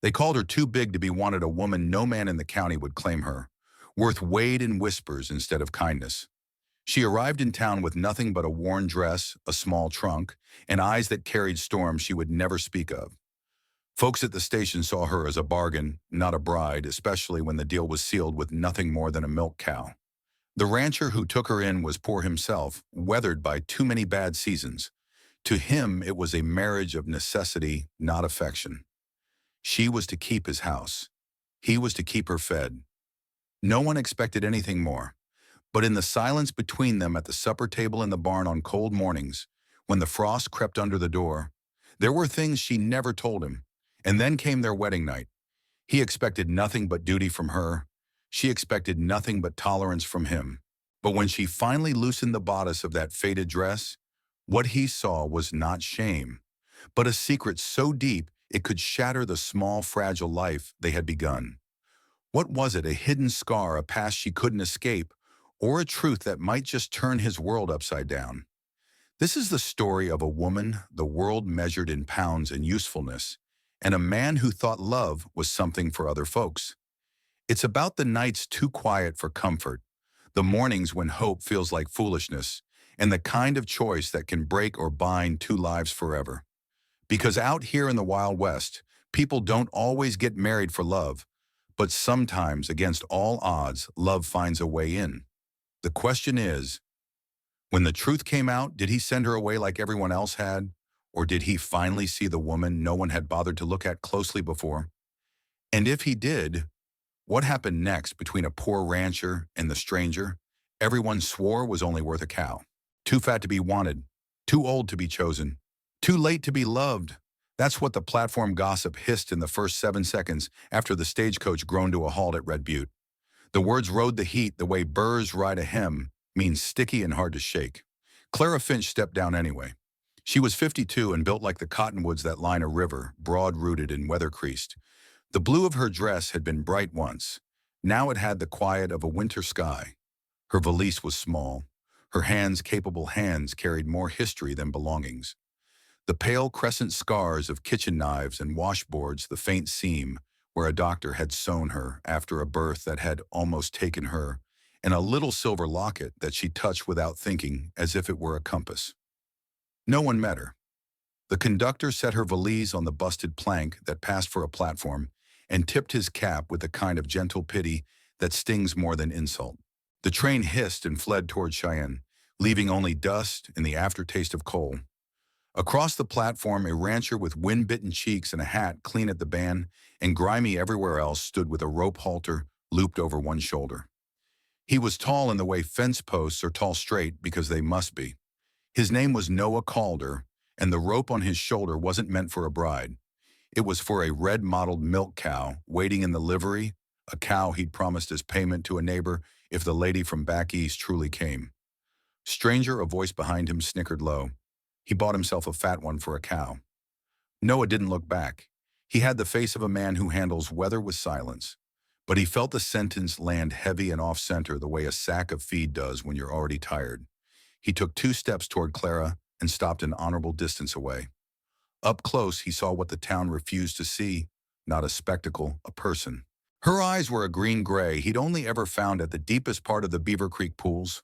They called her too big to be wanted, a woman no man in the county would claim her, worth weighed in whispers instead of kindness. She arrived in town with nothing but a worn dress, a small trunk, and eyes that carried storms she would never speak of. Folks at the station saw her as a bargain, not a bride, especially when the deal was sealed with nothing more than a milk cow. The rancher who took her in was poor himself, weathered by too many bad seasons. To him, it was a marriage of necessity, not affection. She was to keep his house. He was to keep her fed. No one expected anything more. But in the silence between them at the supper table in the barn on cold mornings, when the frost crept under the door, there were things she never told him. And then came their wedding night. He expected nothing but duty from her. She expected nothing but tolerance from him. But when she finally loosened the bodice of that faded dress, what he saw was not shame, but a secret so deep it could shatter the small, fragile life they had begun. What was it, a hidden scar, a past she couldn't escape, or a truth that might just turn his world upside down? This is the story of a woman the world measured in pounds and usefulness, and a man who thought love was something for other folks. It's about the nights too quiet for comfort, the mornings when hope feels like foolishness, and the kind of choice that can break or bind two lives forever. Because out here in the Wild West, people don't always get married for love, but sometimes, against all odds, love finds a way in. The question is, when the truth came out, did he send her away like everyone else had? Or did he finally see the woman no one had bothered to look at closely before? And if he did, what happened next between a poor rancher and the stranger everyone swore was only worth a cow? Too fat to be wanted, too old to be chosen, too late to be loved. That's what the platform gossip hissed in the first 7 seconds after the stagecoach groaned to a halt at Redbute. The words rode the heat the way burrs ride a hem, means sticky and hard to shake. Clara Finch stepped down anyway. She was 52 and built like the cottonwoods that line a river, broad-rooted and weather-creased. The blue of her dress had been bright once. Now it had the quiet of a winter sky. Her valise was small. Her hands, capable hands, carried more history than belongings. The pale crescent scars of kitchen knives and washboards, the faint seam where a doctor had sewn her after a birth that had almost taken her, and a little silver locket that she touched without thinking, as if it were a compass. No one met her. The conductor set her valise on the busted plank that passed for a platform and tipped his cap with the kind of gentle pity that stings more than insult. The train hissed and fled toward Cheyenne, leaving only dust and the aftertaste of coal. Across the platform, a rancher with wind-bitten cheeks and a hat clean at the band and grimy everywhere else stood with a rope halter looped over one shoulder. He was tall in the way fence posts are tall straight because they must be. His name was Noah Calder, and the rope on his shoulder wasn't meant for a bride. It was for a red-mottled milk cow waiting in the livery, a cow he'd promised as payment to a neighbor if the lady from back east truly came. Stranger, a voice behind him snickered low. He bought himself a fat one for a cow. Noah didn't look back. He had the face of a man who handles weather with silence. But he felt the sentence land heavy and off-center the way a sack of feed does when you're already tired. He took 2 steps toward Clara and stopped an honorable distance away. Up close, he saw what the town refused to see, not a spectacle, a person. Her eyes were a green-gray he'd only ever found at the deepest part of the Beaver Creek pools.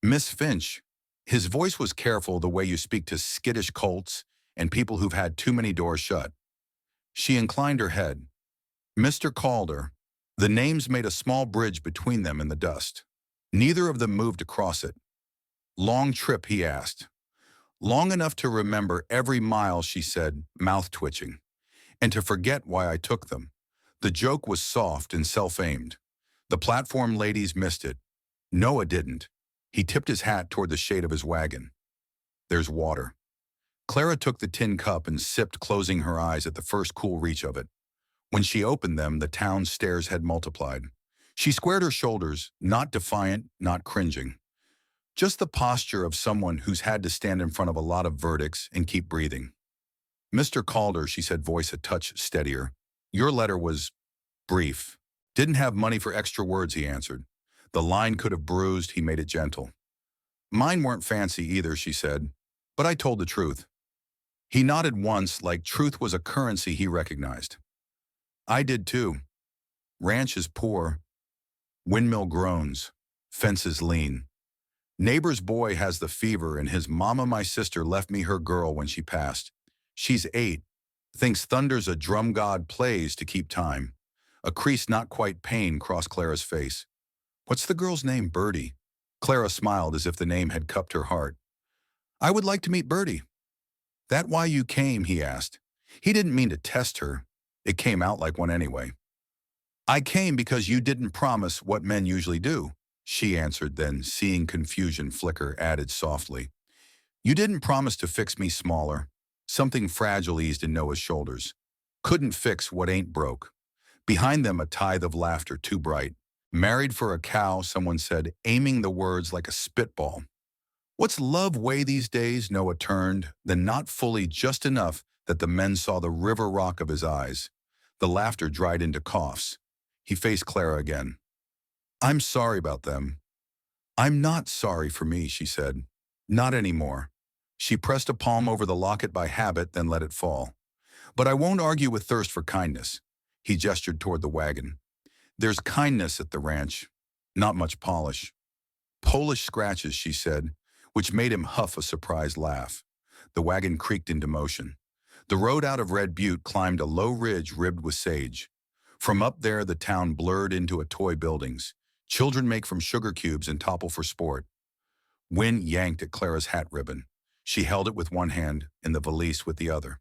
Miss Finch. His voice was careful, the way you speak to skittish colts and people who've had too many doors shut. She inclined her head. Mr. Calder. The names made a small bridge between them in the dust. Neither of them moved across it. Long trip, he asked. Long enough to remember every mile, she said, mouth twitching, and to forget why I took them. The joke was soft and self-aimed. The platform ladies missed it. Noah didn't. He tipped his hat toward the shade of his wagon. There's water. Clara took the tin cup and sipped, closing her eyes at the first cool reach of it. When she opened them, the town's stares had multiplied. She squared her shoulders, not defiant, not cringing. Just the posture of someone who's had to stand in front of a lot of verdicts and keep breathing. Mr. Calder, she said, voice a touch steadier. Your letter was brief. Didn't have money for extra words, he answered. The line could have bruised, he made it gentle. Mine weren't fancy either, she said, but I told the truth. He nodded once, like truth was a currency he recognized. I did too. Ranch is poor. Windmill groans. Fences lean. Neighbor's boy has the fever and his mama, my sister, left me her girl when she passed. She's 8. Thinks thunder's a drum god plays to keep time. A crease not quite pain crossed Clara's face. What's the girl's name, Birdie? Clara smiled as if the name had cupped her heart. I would like to meet Birdie. That why you came, he asked. He didn't mean to test her. It came out like one anyway. I came because you didn't promise what men usually do, she answered, then, seeing confusion flicker, added softly. You didn't promise to fix me smaller. Something fragile eased in Noah's shoulders. Couldn't fix what ain't broke. Behind them a tithe of laughter too bright. Married for a cow, someone said, aiming the words like a spitball. What's love weigh these days? Noah turned, then not fully, just enough that the men saw the river rock of his eyes. The laughter dried into coughs. He faced Clara again. I'm sorry about them. I'm not sorry for me, she said. Not anymore. She pressed a palm over the locket by habit, then let it fall. But I won't argue with thirst for kindness. He gestured toward the wagon. There's kindness at the ranch. Not much polish. Polish scratches, she said, which made him huff a surprised laugh. The wagon creaked into motion. The road out of Redbute climbed a low ridge ribbed with sage. From up there, the town blurred into a toy buildings. Children make from sugar cubes and topple for sport. Wind yanked at Clara's hat ribbon. She held it with one hand and the valise with the other.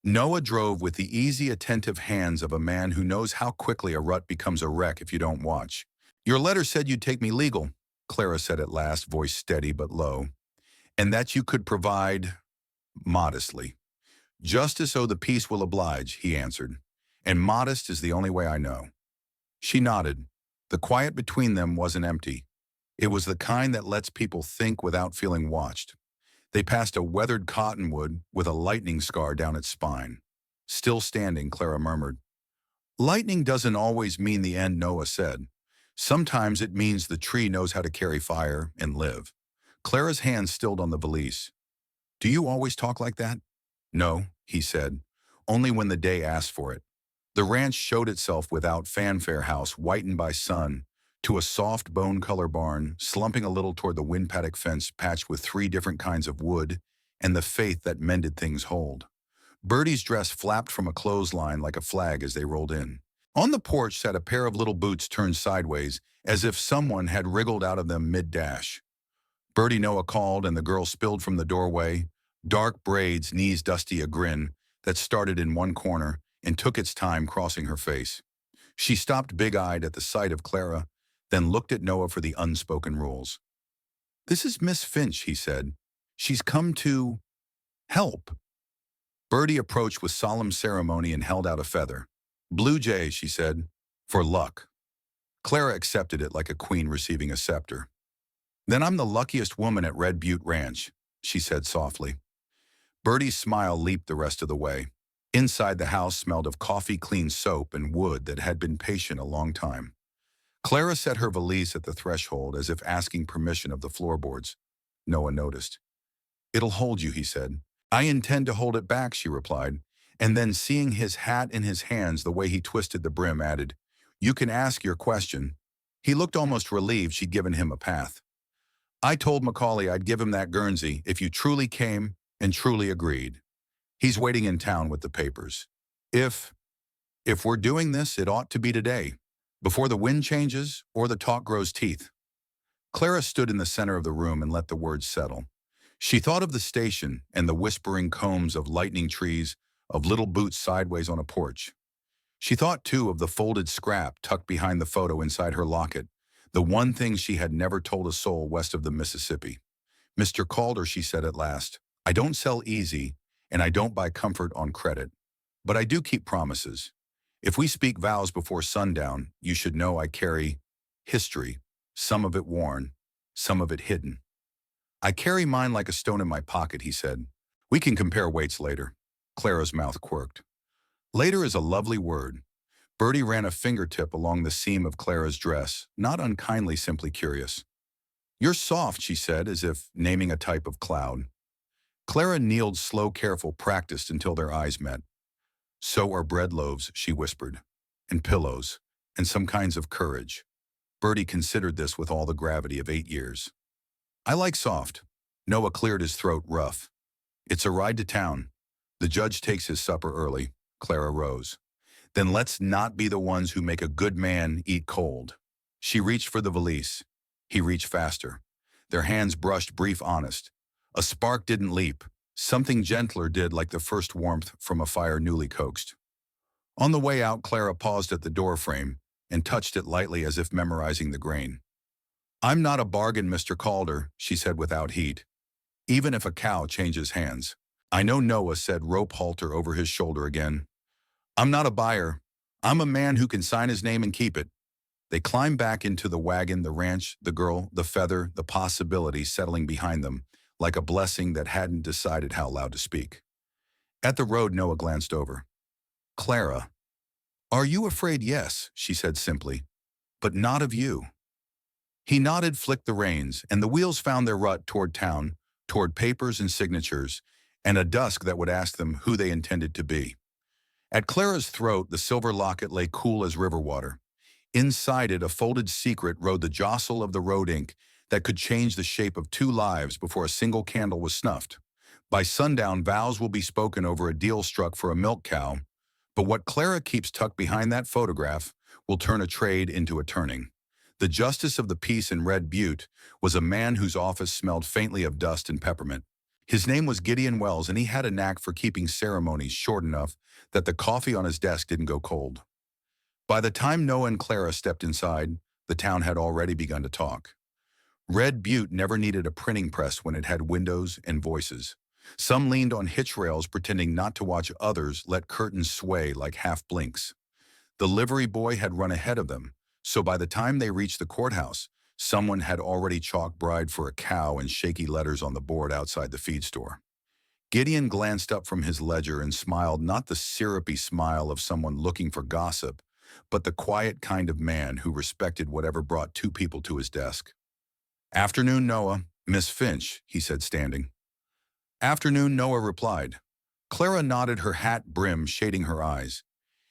Noah drove with the easy, attentive hands of a man who knows how quickly a rut becomes a wreck if you don't watch. Your letter said you'd take me legal, Clara said at last, voice steady but low, and that you could provide modestly. Justice o' the peace will oblige, he answered, and modest is the only way I know. She nodded. The quiet between them wasn't empty. It was the kind that lets people think without feeling watched. They passed a weathered cottonwood with a lightning scar down its spine. Still standing, Clara murmured. Lightning doesn't always mean the end, Noah said. Sometimes it means the tree knows how to carry fire and live. Clara's hand stilled on the valise. Do you always talk like that? No, he said, only when the day asked for it. The ranch showed itself without fanfare, house whitened by sun, to a soft bone-color barn, slumping a little toward the wind paddock fence patched with 3 different kinds of wood, and the faith that mended things hold. Birdie's dress flapped from a clothesline like a flag as they rolled in. On the porch sat a pair of little boots turned sideways, as if someone had wriggled out of them mid-dash. Birdie, Noah called, and the girl spilled from the doorway, dark braids, knees dusty, a grin that started in one corner and took its time crossing her face. She stopped big-eyed at the sight of Clara, then looked at Noah for the unspoken rules. This is Miss Finch, he said. She's come to help. Birdie approached with solemn ceremony and held out a feather. Blue jay, she said, for luck. Clara accepted it like a queen receiving a scepter. Then I'm the luckiest woman at Redbute Ranch, she said softly. Birdie's smile leaped the rest of the way. Inside, the house smelled of coffee, clean soap, and wood that had been patient a long time. Clara set her valise at the threshold as if asking permission of the floorboards. Noah noticed. It'll hold you, he said. I intend to hold it back, she replied, and then seeing his hat in his hands the way he twisted the brim, added, You can ask your question. He looked almost relieved she'd given him a path. I told Macaulay I'd give him that Guernsey if you truly came and truly agreed. He's waiting in town with the papers. If we're doing this, it ought to be today, before the wind changes or the talk grows teeth. Clara stood in the center of the room and let the words settle. She thought of the station and the whispering combs of lightning trees, of little boots sideways on a porch. She thought, too, of the folded scrap tucked behind the photo inside her locket, the one thing she had never told a soul west of the Mississippi. Mr. Calder, she said at last, I don't sell easy, and I don't buy comfort on credit. But I do keep promises. If we speak vows before sundown, you should know I carry history, some of it worn, some of it hidden. I carry mine like a stone in my pocket, he said. We can compare weights later. Clara's mouth quirked. Later is a lovely word. Birdie ran a fingertip along the seam of Clara's dress, not unkindly, simply curious. You're soft, she said, as if naming a type of cloud. Clara kneeled, slow, careful, practiced until their eyes met. So are bread loaves, she whispered, and pillows, and some kinds of courage. Bertie considered this with all the gravity of 8 years. I like soft. Noah cleared his throat rough. It's a ride to town. The judge takes his supper early. Clara rose. Then let's not be the ones who make a good man eat cold. She reached for the valise. He reached faster. Their hands brushed brief honest. A spark didn't leap. Something gentler did, like the first warmth from a fire newly coaxed. On the way out, Clara paused at the door frame and touched it lightly as if memorizing the grain. I'm not a bargain, Mr. Calder, she said without heat. Even if a cow changes hands. I know, Noah said, rope halter over his shoulder again. I'm not a buyer. I'm a man who can sign his name and keep it. They climbed back into the wagon, the ranch, the girl, the feather, the possibility settling behind them, like a blessing that hadn't decided how loud to speak. At the road, Noah glanced over. Clara. Are you afraid? Yes, she said simply. But not of you. He nodded, flicked the reins, and the wheels found their rut toward town, toward papers and signatures, and a dusk that would ask them who they intended to be. At Clara's throat, the silver locket lay cool as river water. Inside it, a folded secret rode the jostle of the road ink that could change the shape of 2 lives before a single candle was snuffed. By sundown, vows will be spoken over a deal struck for a milk cow, but what Clara keeps tucked behind that photograph will turn a trade into a turning. The justice of the peace in Redbute was a man whose office smelled faintly of dust and peppermint. His name was Gideon Wells, and he had a knack for keeping ceremonies short enough that the coffee on his desk didn't go cold. By the time Noah and Clara stepped inside, the town had already begun to talk. Redbute never needed a printing press when it had windows and voices. Some leaned on hitch rails pretending not to watch, others let curtains sway like half blinks. The livery boy had run ahead of them, so by the time they reached the courthouse, someone had already chalked bride for a cow in shaky letters on the board outside the feed store. Gideon glanced up from his ledger and smiled, not the syrupy smile of someone looking for gossip, but the quiet kind of man who respected whatever brought 2 people to his desk. Afternoon, Noah. Miss Finch, he said, standing. Afternoon, Noah replied. Clara nodded, her hat brim shading her eyes.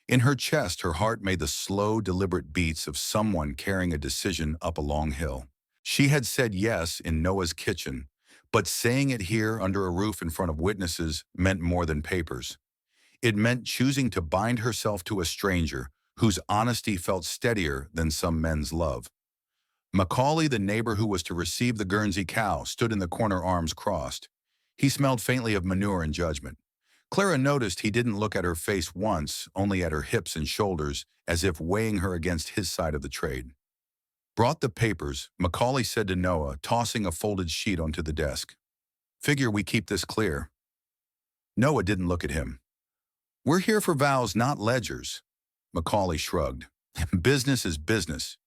In her chest, her heart made the slow, deliberate beats of someone carrying a decision up a long hill. She had said yes in Noah's kitchen, but saying it here under a roof in front of witnesses meant more than papers. It meant choosing to bind herself to a stranger whose honesty felt steadier than some men's love. Macaulay, the neighbor who was to receive the Guernsey cow, stood in the corner, arms crossed. He smelled faintly of manure and judgment. Clara noticed he didn't look at her face once, only at her hips and shoulders, as if weighing her against his side of the trade. Brought the papers, Macaulay said to Noah, tossing a folded sheet onto the desk. Figure we keep this clear. Noah didn't look at him. We're here for vows, not ledgers. Macaulay shrugged. Business is business.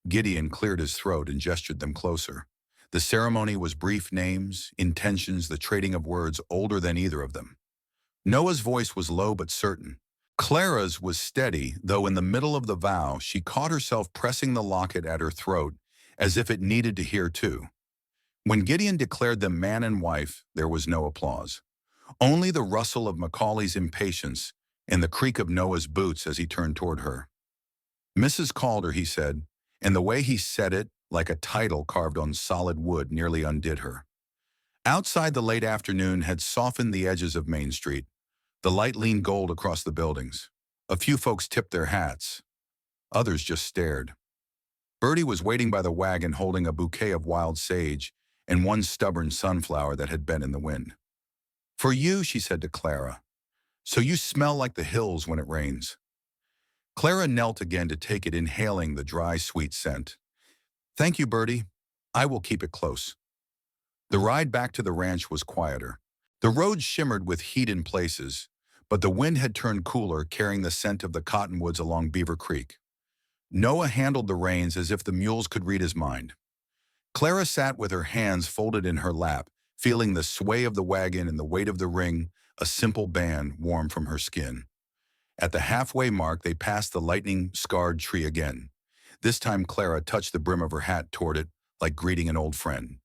Gideon cleared his throat and gestured them closer. The ceremony was brief: names, intentions, the trading of words older than either of them. Noah's voice was low but certain. Clara's was steady, though in the middle of the vow she caught herself pressing the locket at her throat as if it needed to hear too. When Gideon declared them man and wife, there was no applause. Only the rustle of Macaulay's impatience and the creak of Noah's boots as he turned toward her. Mrs. Calder, he said, and the way he said it, like a title carved on solid wood, nearly undid her. Outside, the late afternoon had softened the edges of Main Street. The light leaned gold across the buildings. A few folks tipped their hats. Others just stared. Bertie was waiting by the wagon holding a bouquet of wild sage and one stubborn sunflower that had bent in the wind. For you, she said to Clara. So you smell like the hills when it rains. Clara knelt again to take it, inhaling the dry, sweet scent. Thank you, Bertie. I will keep it close. The ride back to the ranch was quieter. The road shimmered with heat in places, but the wind had turned cooler, carrying the scent of the cottonwoods along Beaver Creek. Noah handled the reins as if the mules could read his mind. Clara sat with her hands folded in her lap, feeling the sway of the wagon and the weight of the ring, a simple band warm from her skin. At the halfway mark, they passed the lightning-scarred tree again. This time Clara touched the brim of her hat toward it, like greeting an old friend.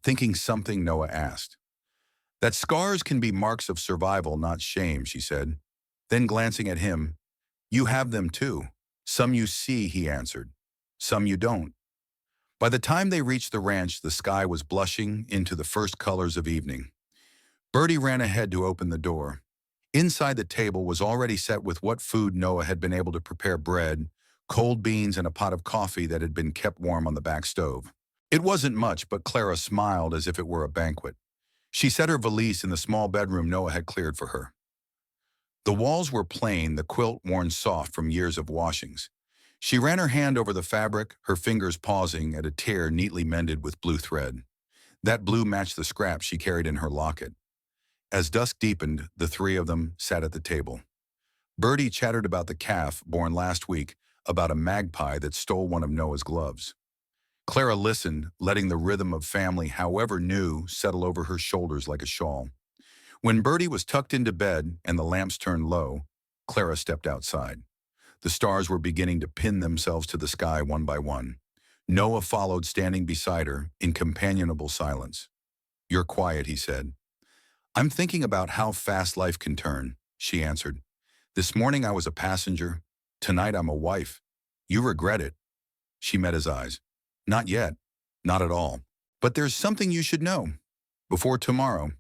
Thinking something, Noah asked. That scars can be marks of survival, not shame, she said. Then glancing at him, "You have them too. Some you see," he answered. "Some you don't." By the time they reached the ranch, the sky was blushing into the first colors of evening. Bertie ran ahead to open the door. Inside the table was already set with what food Noah had been able to prepare: bread, cold beans, and a pot of coffee that had been kept warm on the back stove. It wasn't much, but Clara smiled as if it were a banquet. She set her valise in the small bedroom Noah had cleared for her. The walls were plain, the quilt worn soft from years of washings. She ran her hand over the fabric, her fingers pausing at a tear neatly mended with blue thread. That blue matched the scraps she carried in her locket. As dusk deepened, the three of them sat at the table. Bertie chattered about the calf born last week, about a magpie that stole one of Noah's gloves. Clara listened, letting the rhythm of family, however new, settle over her shoulders like a shawl. When Bertie was tucked into bed and the lamps turned low, Clara stepped outside. The stars were beginning to pin themselves to the sky one by one. Noah followed, standing beside her in companionable silence. "You're quiet," he said. "I'm thinking about how fast life can turn," she answered. "This morning I was a passenger. Tonight I'm a wife. You regret it." She met his eyes. "Not yet. Not at all. But there's something you should know. Before tomorrow."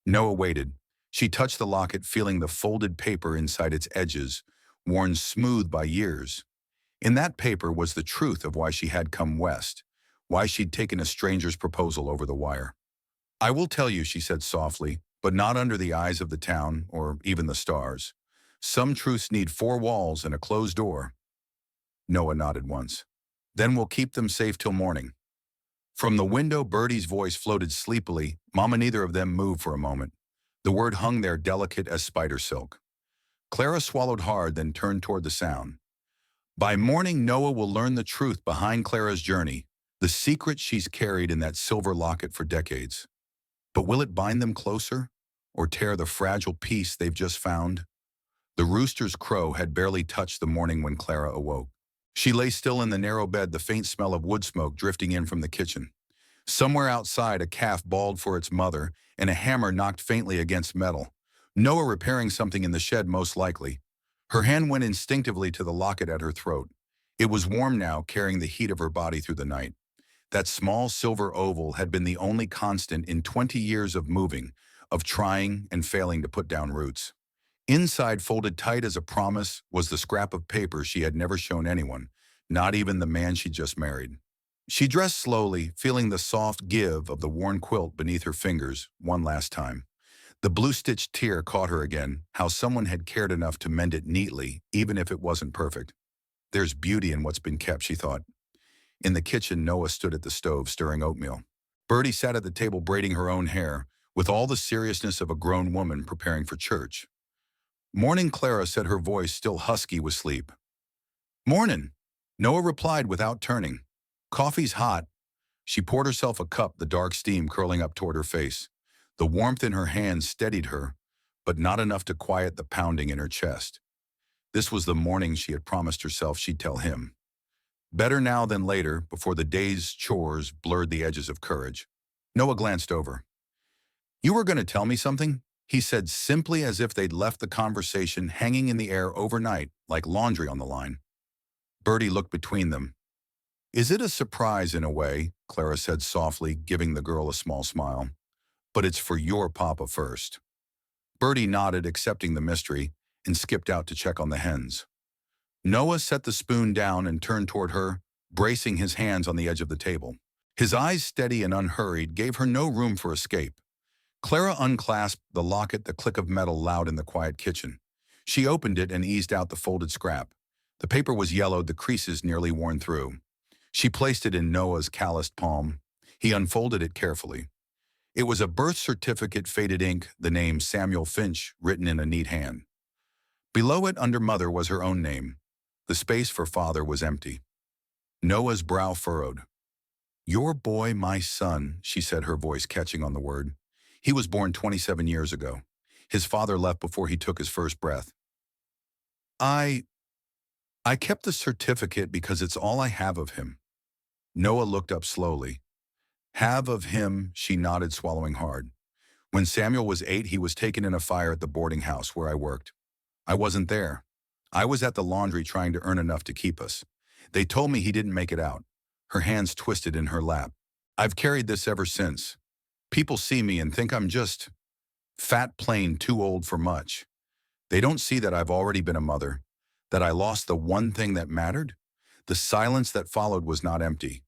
Noah waited. She touched the locket, feeling the folded paper inside its edges, worn smooth by years. In that paper was the truth of why she had come west, why she'd taken a stranger's proposal over the wire. "I will tell you," she said softly, "but not under the eyes of the town or even the stars. Some truths need four walls and a closed door." Noah nodded once. "Then we'll keep them safe till morning." From the window, Bertie's voice floated sleepily. Mama, neither of them moved for a moment. The word hung there delicate as spider silk. Clara swallowed hard, then turned toward the sound. "By morning, Noah will learn the truth behind Clara's journey, the secret she's carried in that silver locket for decades. But will it bind them closer, or tear the fragile peace they've just found?" The rooster's crow had barely touched the morning when Clara awoke. She lay still in the narrow bed, the faint smell of wood smoke drifting in from the kitchen. Somewhere outside, a calf bawled for its mother, and a hammer knocked faintly against metal. Noah repairing something in the shed, most likely. Her hand went instinctively to the locket at her throat. It was warm now, carrying the heat of her body through the night. That small silver oval had been the only constant in 20 years of moving, of trying and failing to put down roots. Inside, folded tight as a promise, was the scrap of paper she had never shown anyone, not even the man she just married. She dressed slowly, feeling the soft give of the worn quilt beneath her fingers one last time. The blue-stitched tear caught her again, how someone had cared enough to mend it neatly, even if it wasn't perfect. "There's beauty in what's been kept," she thought. In the kitchen, Noah stood at the stove, stirring oatmeal. Bertie sat at the table, braiding her own hair, with all the seriousness of a grown woman preparing for church. "Morning," Clara said, her voice still husky with sleep. "Mornin'," Noah replied without turning. "Coffee's hot." She poured herself a cup, the dark steam curling up toward her face. The warmth in her hands steadied her, but not enough to quiet the pounding in her chest. This was the morning she had promised herself she'd tell him. Better now than later, before the day's chores blurred the edges of courage. Noah glanced over. "You were going to tell me something?" he said, simply, as if they'd left the conversation hanging in the air overnight, like laundry on the line. Bertie looked between them. "Is it a surprise in a way?" Clara said softly, giving the girl a small smile. "But it's for your papa first." Bertie nodded, accepting the mystery, and skipped out to check on the hens. Noah set the spoon down and turned toward her, bracing his hands on the edge of the table. His eyes, steady and unhurried, gave her no room for escape. Clara unclasped the locket, the click of metal loud in the quiet kitchen. She opened it and eased out the folded scrap. The paper was yellowed, the creases nearly worn through. She placed it in Noah's calloused palm. He unfolded it carefully. It was a birth certificate, faded ink, the name Samuel Finch written in a neat hand. Below it, under Mother, was her own name. The space for Father was empty. Noah's brow furrowed. "Your boy, my son," she said, her voice catching on the word. "He was born 27 years ago. His father left before he took his first breath. I kept the certificate because it's all I have of him." Noah looked up slowly. "Have of him," she nodded, swallowing hard. "When Samuel was 8, he was taken in a fire at the boarding house where I worked. I wasn't there. I was at the laundry trying to earn enough to keep us. They told me he didn't make it out. Her hands twisted in her lap. I've carried this ever since. People see me and think I'm just fat, plain, too old for much. They don't see that I've already been a mother, that I lost the one thing that mattered. The silence that followed was not empty.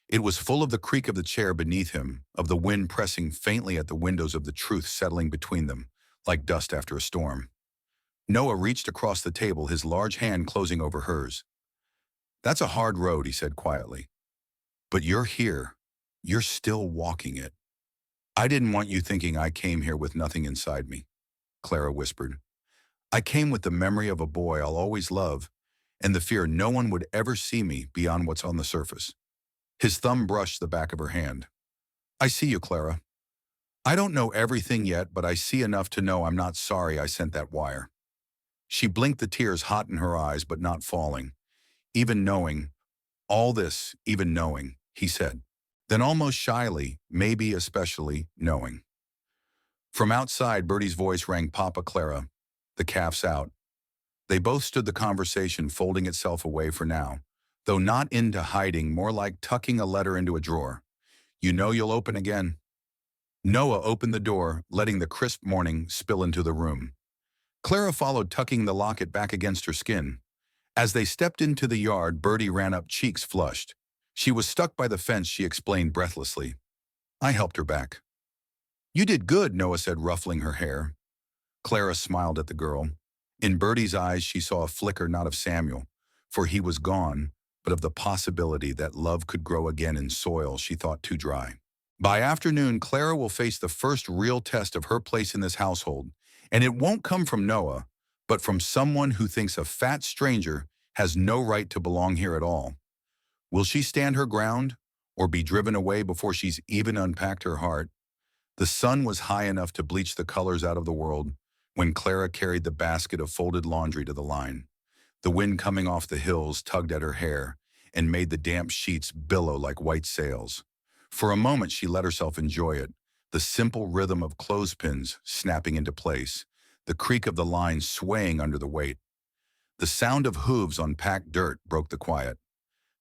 It was full of the creak of the chair beneath him, of the wind pressing faintly at the windows, of the truth settling between them, like dust after a storm. Noah reached across the table, his large hand closing over hers. That's a hard road, he said quietly. But you're here. You're still walking it. I didn't want you thinking I came here with nothing inside me, Clara whispered. I came with the memory of a boy I'll always love, and the fear no one would ever see me beyond what's on the surface. His thumb brushed the back of her hand. I see you, Clara. I don't know everything yet, but I see enough to know I'm not sorry I sent that wire. She blinked, the tears hot in her eyes but not falling. Even knowing, all this, even knowing, he said. Then almost shyly, maybe especially knowing. From outside, Bertie's voice rang, Papa, Clara. The calf's out. They both stood the conversation folding itself away for now, though not into hiding, more like tucking a letter into a drawer. You know you'll open again. Noah opened the door, letting the crisp morning spill into the room. Clara followed, tucking the locket back against her skin. As they stepped into the yard, Bertie ran up, cheeks flushed. She was stuck by the fence, she explained breathlessly. I helped her back. You did good, Noah said, ruffling her hair. Clara smiled at the girl. In Bertie's eyes, she saw a flicker not of Samuel, for he was gone, but of the possibility that love could grow again in soil she thought too dry. By afternoon, Clara will face the first real test of her place in this household, and it won't come from Noah, but from someone who thinks a fat stranger has no right to belong here at all. Will she stand her ground, or be driven away before she's even unpacked her heart? The sun was high enough to bleach the colors out of the world when Clara carried the basket of folded laundry to the line. The wind coming off the hills tugged at her hair and made the damp sheets billow like white sails. For a moment she let herself enjoy it, the simple rhythm of clothespins snapping into place, the creak of the line swaying under the weight. The sound of hooves on packed dirt broke the quiet.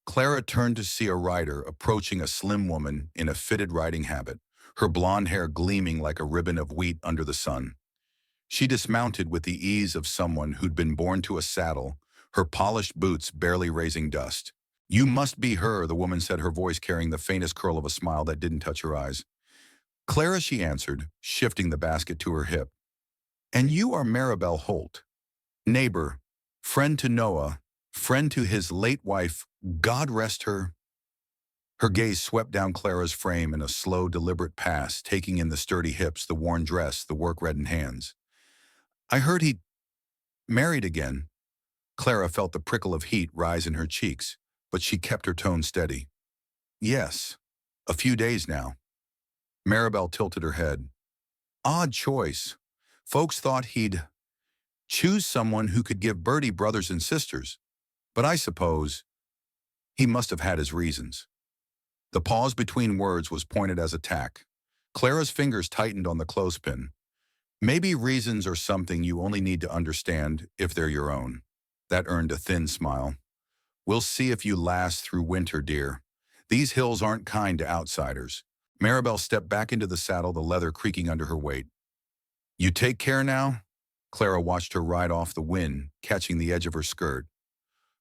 Clara turned to see a rider approaching, a slim woman in a fitted riding habit, her blonde hair gleaming like a ribbon of wheat under the sun. She dismounted with the ease of someone who'd been born to a saddle, her polished boots barely raising dust. You must be her, the woman said, her voice carrying the faintest curl of a smile that didn't touch her eyes. Clara, she answered, shifting the basket to her hip. And you are Maribel Holt, neighbor, friend to Noah, friend to his late wife, God rest her. Her gaze swept down Clara's frame in a slow, deliberate pass, taking in the sturdy hips, the worn dress, the work-reddened hands. I heard he married again. Clara felt the prickle of heat rise in her cheeks, but she kept her tone steady. Yes, a few days now. Maribel tilted her head. Odd choice. Folks thought he'd choose someone who could give Bertie brothers and sisters, but I suppose he must have had his reasons. The pause between words was pointed as attack. Clara's fingers tightened on the clothespin. Maybe reasons are something you only need to understand if they're your own. That earned a thin smile. We'll see if you last through winter, dear. These hills aren't kind to outsiders. Maribel stepped back into the saddle, the leather creaking under her weight. You take care now? Clara watched her ride off, the wind catching the edge of her skirt.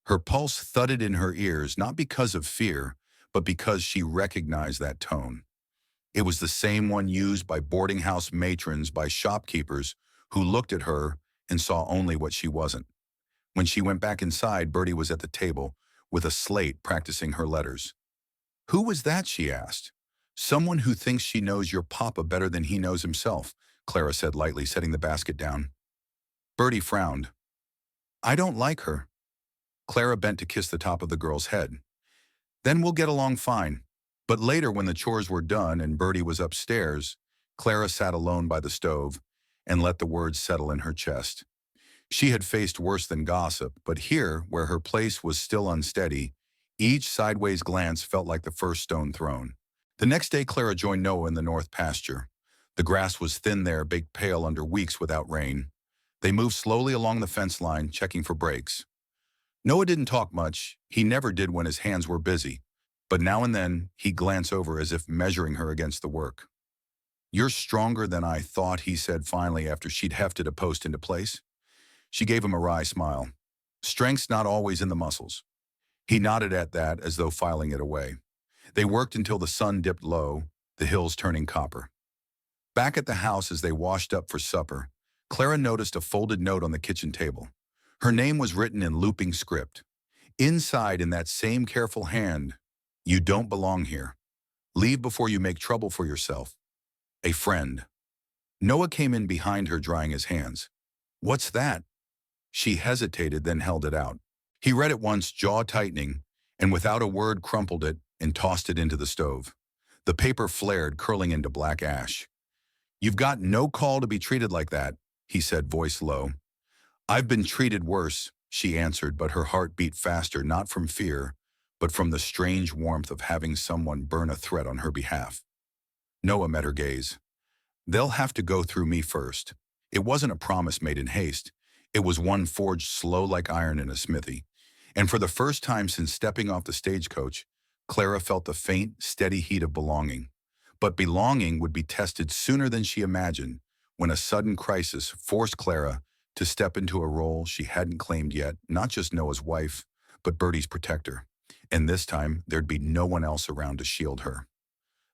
Her pulse thudded in her ears, not because of fear, but because she recognized that tone. It was the same one used by boarding house matrons, by shopkeepers who looked at her and saw only what she wasn't. When she went back inside, Bertie was at the table with a slate practicing her letters. Who was that, she asked. Someone who thinks she knows your papa better than he knows himself, Clara said lightly, setting the basket down. Bertie frowned. I don't like her. Clara bent to kiss the top of the girl's head. Then we'll get along fine. But later, when the chores were done and Bertie was upstairs, Clara sat alone by the stove and let the words settle in her chest. She had faced worse than gossip, but here, where her place was still unsteady, each sideways glance felt like the first stone thrown. The next day, Clara joined Noah in the north pasture. The grass was thin there, baked pale under weeks without rain. They moved slowly along the fence line, checking for breaks. Noah didn't talk much. He never did when his hands were busy. But now and then, he'd glance over as if measuring her against the work. "You're stronger than I thought," he said finally after she'd hefted a post into place. She gave him a wry smile. "Strength's not always in the muscles." He nodded at that as though filing it away. They worked until the sun dipped low, the hills turning copper. Back at the house as they washed up for supper, Clara noticed a folded note on the kitchen table. Her name was written in looping script. Inside, in that same careful hand, "You don't belong here. Leave before you make trouble for yourself. A friend." Noah came in behind her, drying his hands. "What's that?" She hesitated, then held it out. He read it once, jaw tightening, and without a word crumpled it and tossed it into the stove. The paper flared, curling into black ash. "You've got no call to be treated like that," he said, voice low. "I've been treated worse," she answered, but her heart beat faster, not from fear, but from the strange warmth of having someone burn a threat on her behalf. Noah met her gaze. "They'll have to go through me first." It wasn't a promise made in haste. It was one forged slow like iron in a smithy. And for the first time since stepping off the stagecoach, Clara felt the faint, steady heat of belonging. But belonging would be tested sooner than she imagined, when a sudden crisis forced Clara to step into a role she hadn't claimed yet, not just Noah's wife, but Bertie's protector. And this time, there'd be no one else around to shield her.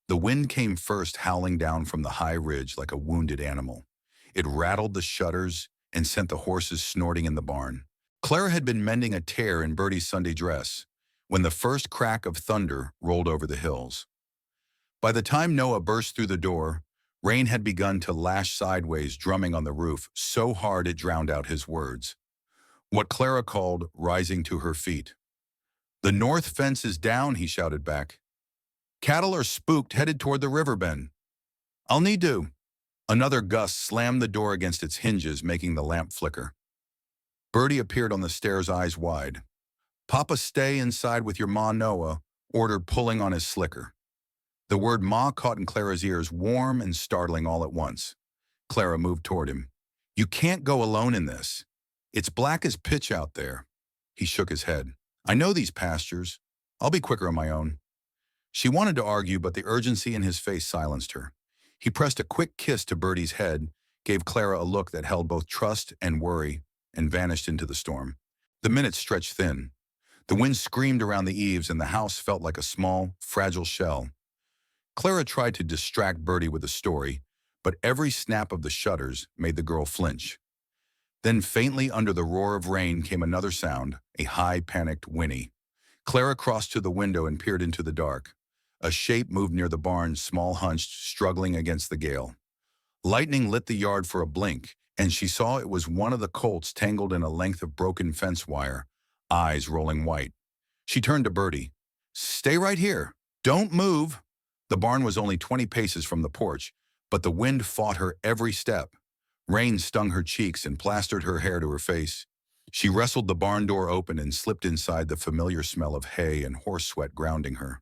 The wind came first, howling down from the high ridge like a wounded animal. It rattled the shutters and sent the horses snorting in the barn. Clara had been mending a tear in Bertie's Sunday dress when the first crack of thunder rolled over the hills. By the time Noah burst through the door, rain had begun to lash sideways, drumming on the roof so hard it drowned out his words. What Clara called rising to her feet. "The north fence is down," he shouted back. "Cattle are spooked, headed toward the river bend. I'll need to." Another gust slammed the door against its hinges, making the lamp flicker. Bertie appeared on the stairs, eyes wide. "Papa, stay inside with your ma, Noah," ordered, pulling on his slicker. The word ma caught in Clara's ears, warm and startling all at once. Clara moved toward him. "You can't go alone in this. It's black as pitch out there." He shook his head. "I know these pastures. I'll be quicker on my own." She wanted to argue, but the urgency in his face silenced her. He pressed a quick kiss to Bertie's head, gave Clara a look that held both trust and worry, and vanished into the storm. The minutes stretched thin. The wind screamed around the eaves, and the house felt like a small, fragile shell. Clara tried to distract Bertie with a story, but every snap of the shutters made the girl flinch. Then faintly under the roar of rain came another sound, a high, panicked whinny. Clara crossed to the window and peered into the dark. A shape moved near the barn, small, hunched, struggling against the gale. Lightning lit the yard for a blink, and she saw it was one of the colts tangled in a length of broken fence wire, eyes rolling white. She turned to Bertie. "Stay right here. Don't move." The barn was only 20 paces from the porch, but the wind fought her every step. Rain stung her cheeks and plastered her hair to her face. She wrestled the barn door open and slipped inside, the familiar smell of hay and horse sweat grounding her.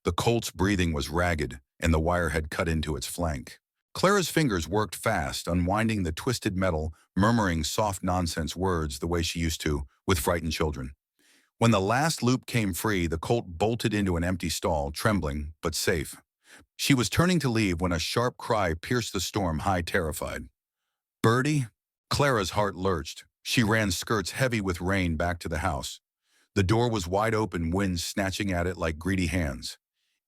The colt's breathing was ragged, and the wire had cut into its flank. Clara's fingers worked fast, unwinding the twisted metal, murmuring soft nonsense words the way she used to with frightened children. When the last loop came free, the colt bolted into an empty stall, trembling but safe. She was turning to leave when a sharp cry pierced the storm, high, terrified. "Bertie?" Clara's heart lurched. She ran, skirts heavy with rain, back to the house. The door was wide open, wind snatching at it like greedy hands.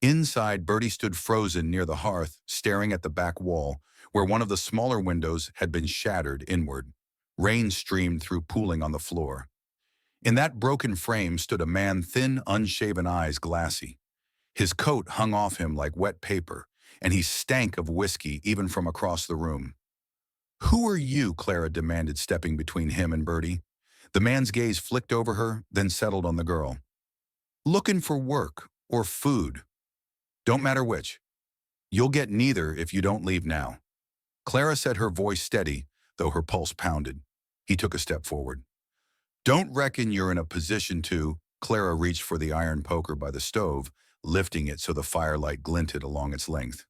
Inside, Bertie stood frozen near the hearth, staring at the back wall, where one of the smaller windows had been shattered inward. Rain streamed through, pooling on the floor. In that broken frame stood a man, thin, unshaven, eyes glassy. His coat hung off him like wet paper, and he stank of whiskey even from across the room. "Who are you?" Clara demanded, stepping between him and Bertie. The man's gaze flicked over her, then settled on the girl. "Looking for work or food. Don't matter which. You'll get neither if you don't leave now." Clara said, her voice steady, though her pulse pounded. He took a step forward. "Don't reckon you're in a position to—" Clara reached for the iron poker by the stove, lifting it so the firelight glinted along its length.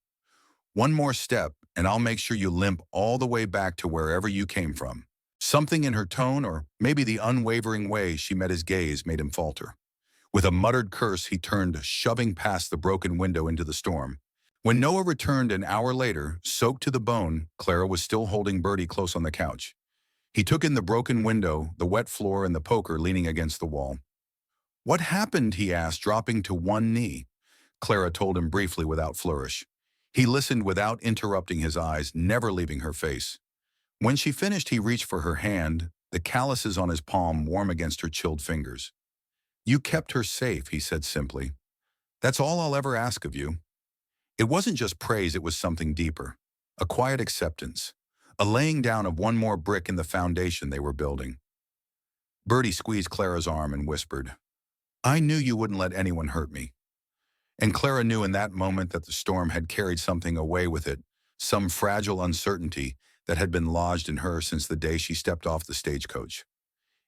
"One more step, and I'll make sure you limp all the way back to wherever you came from." Something in her tone, or maybe the unwavering way she met his gaze, made him falter. With a muttered curse, he turned, shoving past the broken window into the storm. When Noah returned an hour later, soaked to the bone, Clara was still holding Bertie close on the couch. He took in the broken window, the wet floor, and the poker leaning against the wall. "What happened?" he asked, dropping to one knee. Clara told him briefly without flourish. He listened without interrupting, his eyes never leaving her face. When she finished, he reached for her hand, the calluses on his palm warm against her chilled fingers. "You kept her safe," he said simply. "That's all I'll ever ask of you." It wasn't just praise, it was something deeper. A quiet acceptance. A laying down of one more brick in the foundation they were building. Bertie squeezed Clara's arm and whispered, "I knew you wouldn't let anyone hurt me." And Clara knew in that moment that the storm had carried something away with it, some fragile uncertainty that had been lodged in her since the day she stepped off the stagecoach.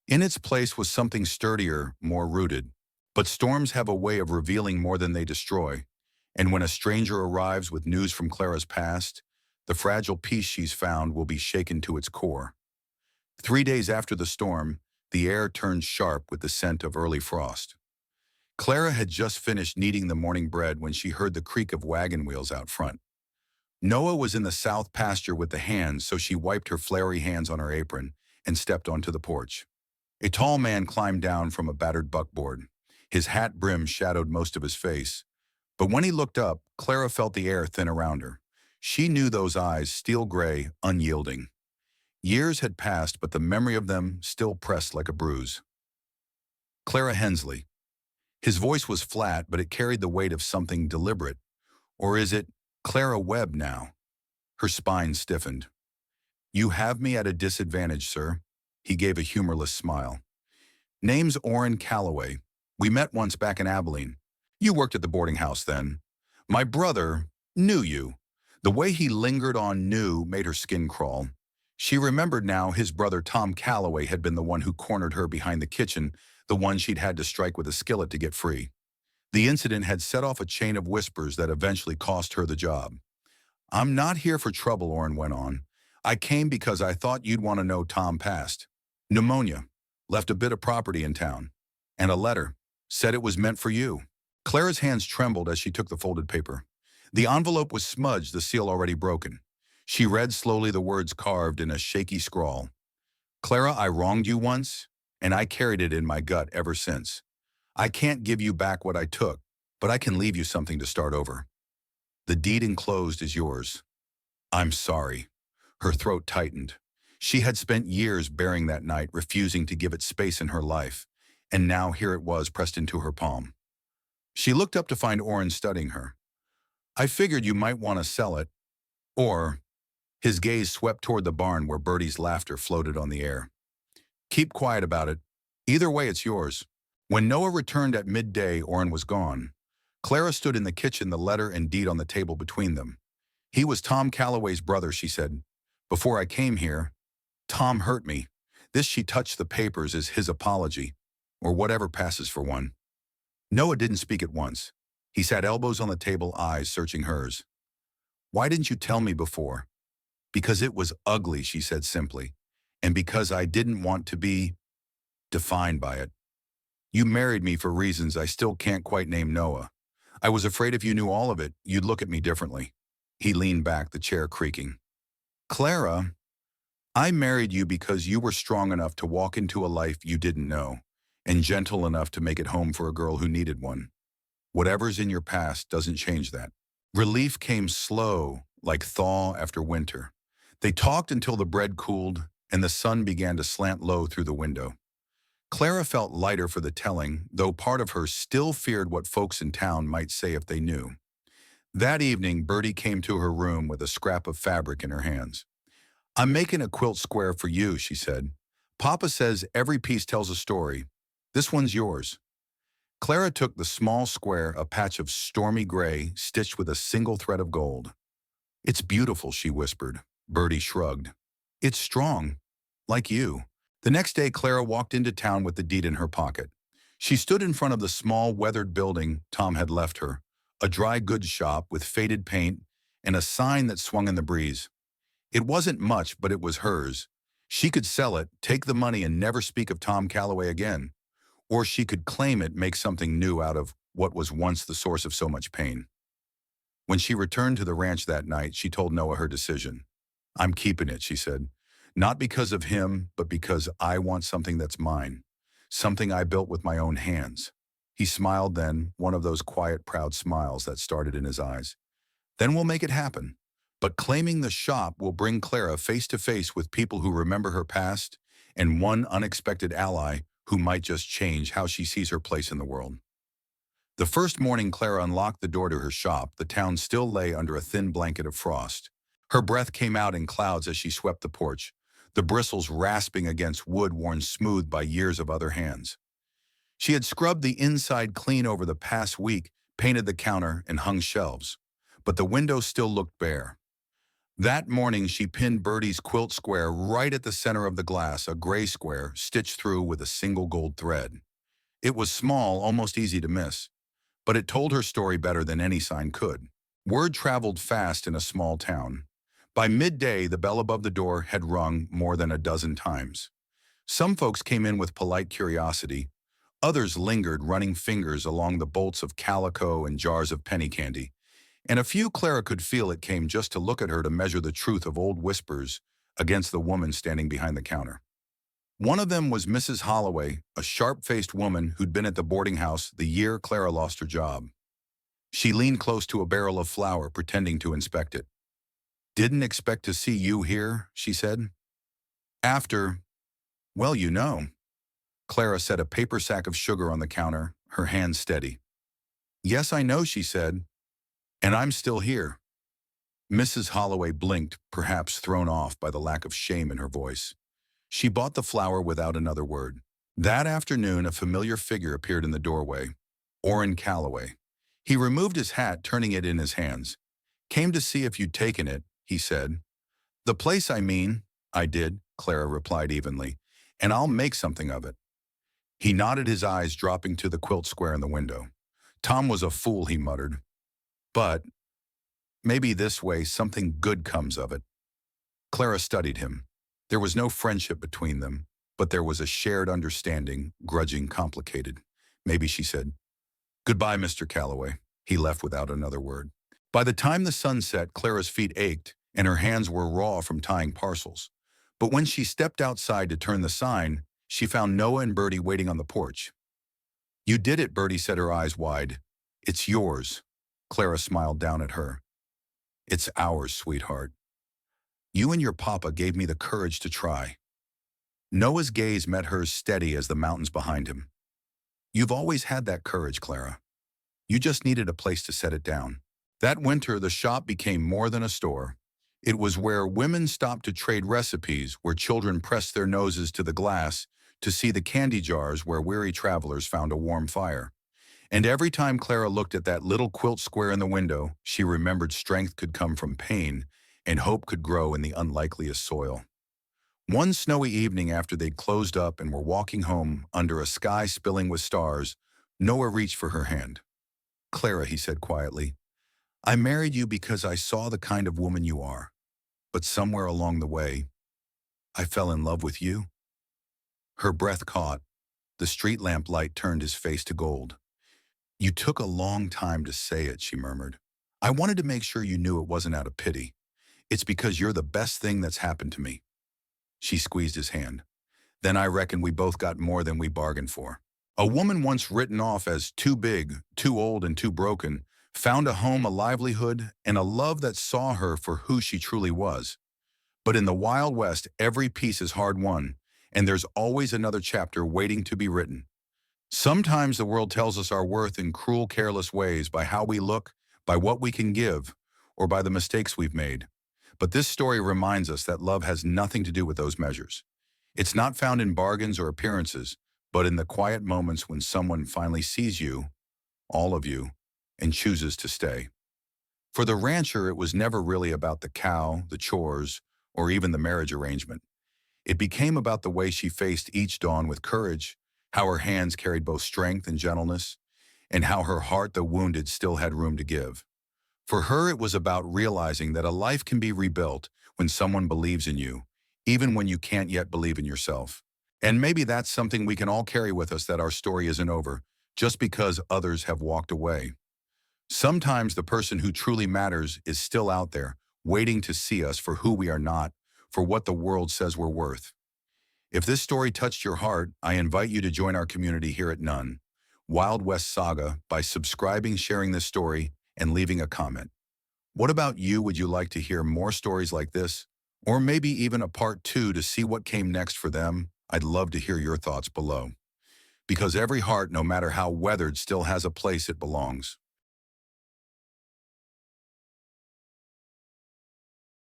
In its place was something sturdier, more rooted. But storms have a way of revealing more than they destroy, and when a stranger arrives with news from Clara's past, the fragile peace she's found will be shaken to its core. 3 days after the storm, the air turned sharp with the scent of early frost. Clara had just finished kneading the morning bread when she heard the creak of wagon wheels out front. Noah was in the south pasture with the hands, so she wiped her flary hands on her apron and stepped onto the porch. A tall man climbed down from a battered buckboard. His hat brim shadowed most of his face. But when he looked up, Clara felt the air thin around her. She knew those eyes, steel gray, unyielding. Years had passed, but the memory of them still pressed like a bruise. "Clara Hensley." His voice was flat, but it carried the weight of something deliberate. Or is it Clara Webb now? Her spine stiffened. "You have me at a disadvantage, sir." He gave a humorless smile. "Name's Orrin Calloway. We met once back in Abilene. You worked at the boarding house then. My brother knew you." The way he lingered on "knew" made her skin crawl. She remembered now his brother Tom Calloway had been the one who cornered her behind the kitchen, the one she'd had to strike with a skillet to get free. The incident had set off a chain of whispers that eventually cost her the job. "I'm not here for trouble," Orrin went on. "I came because I thought you'd want to know Tom passed. Pneumonia. Left a bit of property in town. And a letter. Said it was meant for you." Clara's hands trembled as she took the folded paper. The envelope was smudged, the seal already broken. She read slowly the words carved in a shaky scrawl. "Clara, I wronged you once, and I carried it in my gut ever since. I can't give you back what I took, but I can leave you something to start over. The deed enclosed is yours. I'm sorry." Her throat tightened. She had spent years bearing that night, refusing to give it space in her life, and now here it was pressed into her palm. She looked up to find Orrin studying her. "I figured you might want to sell it, or—" His gaze swept toward the barn where Bertie's laughter floated on the air. "Keep quiet about it. Either way, it's yours." When Noah returned at midday, Orrin was gone. Clara stood in the kitchen, the letter and deed on the table between them. "He was Tom Calloway's brother," she said. "Before I came here, Tom hurt me." This, she touched the papers, as his apology, or whatever passes for one. Noah didn't speak at once. He sat elbows on the table, eyes searching hers. "Why didn't you tell me before?" "Because it was ugly," she said simply, "and because I didn't want to be defined by it. You married me for reasons I still can't quite name, Noah. I was afraid if you knew all of it, you'd look at me differently." He leaned back, the chair creaking. "Clara, I married you because you were strong enough to walk into a life you didn't know, and gentle enough to make it home for a girl who needed one. Whatever's in your past doesn't change that." Relief came slow, like thaw after winter. They talked until the bread cooled and the sun began to slant low through the window. Clara felt lighter for the telling, though part of her still feared what folks in town might say if they knew. That evening, Bertie came to her room with a scrap of fabric in her hands. "I'm making a quilt square for you," she said. "Papa says every piece tells a story. This one's yours." Clara took the small square, a patch of stormy gray, stitched with a single thread of gold. "It's beautiful," she whispered. Bertie shrugged. "It's strong, like you." The next day, Clara walked into town with the deed in her pocket. She stood in front of the small, weathered building Tom had left her, a dry goods shop with faded paint and a sign that swung in the breeze. It wasn't much, but it was hers. She could sell it, take the money, and never speak of Tom Calloway again. Or she could claim it, make something new out of what was once the source of so much pain. When she returned to the ranch that night, she told Noah her decision. "I'm keeping it," she said. "Not because of him, but because I want something that's mine. Something I built with my own hands." He smiled then, one of those quiet, proud smiles that started in his eyes. "Then we'll make it happen. But claiming the shop will bring Clara face to face with people who remember her past and one unexpected ally who might just change how she sees her place in the world." The first morning Clara unlocked the door to her shop, the town still lay under a thin blanket of frost. Her breath came out in clouds as she swept the porch, the bristles rasping against wood worn smooth by years of other hands. She had scrubbed the inside clean over the past week, painted the counter, and hung shelves. But the window still looked bare. That morning she pinned Bertie's quilt square right at the center of the glass, a gray square stitched through with a single gold thread. It was small, almost easy to miss, but it told her story better than any sign could. Word traveled fast in a small town. By midday, the bell above the door had rung more than a dozen times. Some folks came in with polite curiosity. Others lingered, running fingers along the bolts of calico and jars of penny candy. And a few, Clara could feel it, came just to look at her, to measure the truth of old whispers against the woman standing behind the counter. One of them was Mrs. Holloway, a sharp-faced woman who'd been at the boarding house the year Clara lost her job. She leaned close to a barrel of flour, pretending to inspect it. "Didn't expect to see you here," she said. "After, well, you know." Clara set a paper sack of sugar on the counter, her hands steady. "Yes, I know," she said, "and I'm still here." Mrs. Holloway blinked, perhaps thrown off by the lack of shame in her voice. She bought the flour without another word. That afternoon, a familiar figure appeared in the doorway. Orrin Calloway. He removed his hat, turning it in his hands. "Came to see if you'd taken it," he said. "The place, I mean." "I did," Clara replied evenly, "and I'll make something of it." He nodded, his eyes dropping to the quilt square in the window. "Tom was a fool," he muttered. "But maybe this way something good comes of it." Clara studied him. There was no friendship between them, but there was a shared understanding, grudging, complicated. "Maybe," she said. "Goodbye, Mr. Calloway." He left without another word. By the time the sun set, Clara's feet ached, and her hands were raw from tying parcels. But when she stepped outside to turn the sign, she found Noah and Bertie waiting on the porch. "You did it," Bertie said, her eyes wide. "It's yours." Clara smiled down at her. "It's ours, sweetheart. You and your papa gave me the courage to try." Noah's gaze met hers, steady as the mountains behind him. "You've always had that courage, Clara. You just needed a place to set it down." That winter, the shop became more than a store. It was where women stopped to trade recipes, where children pressed their noses to the glass to see the candy jars, where weary travelers found a warm fire. And every time Clara looked at that little quilt square in the window, she remembered strength could come from pain, and hope could grow in the unlikeliest soil. One snowy evening, after they'd closed up and were walking home under a sky spilling with stars, Noah reached for her hand. "Clara," he said quietly, "I married you because I saw the kind of woman you are. But somewhere along the way, I fell in love with you." Her breath caught. The street lamp light turned his face to gold. "You took a long time to say it," she murmured. "I wanted to make sure you knew it wasn't out of pity. It's because you're the best thing that's happened to me." She squeezed his hand. "Then I reckon we both got more than we bargained for." A woman once written off as too big, too old, and too broken found a home, a livelihood, and a love that saw her for who she truly was. But in the Wild West, every piece is hard won, and there's always another chapter waiting to be written. Sometimes the world tells us our worth in cruel, careless ways, by how we look, by what we can give, or by the mistakes we've made. But this story reminds us that love has nothing to do with those measures. It's not found in bargains or appearances, but in the quiet moments when someone finally sees you, all of you, and chooses to stay. For the rancher, it was never really about the cow, the chores, or even the marriage arrangement. It became about the way she faced each dawn with courage, how her hands carried both strength and gentleness, and how her heart, though wounded, still had room to give. For her, it was about realizing that a life can be rebuilt when someone believes in you, even when you can't yet believe in yourself. And maybe that's something we can all carry with us, that our story isn't over just because others have walked away. Sometimes the person who truly matters is still out there, waiting to see us for who we are not, for what the world says we're worth. If this story touched your heart, I invite you to join our community here at None Wild West Saga by subscribing, sharing this story, and leaving a comment. What about you? Would you like to hear more stories like this? Or maybe even a part two to see what came next for them? I'd love to hear your thoughts below. Because every heart, no matter how weathered, still has a place it belongs.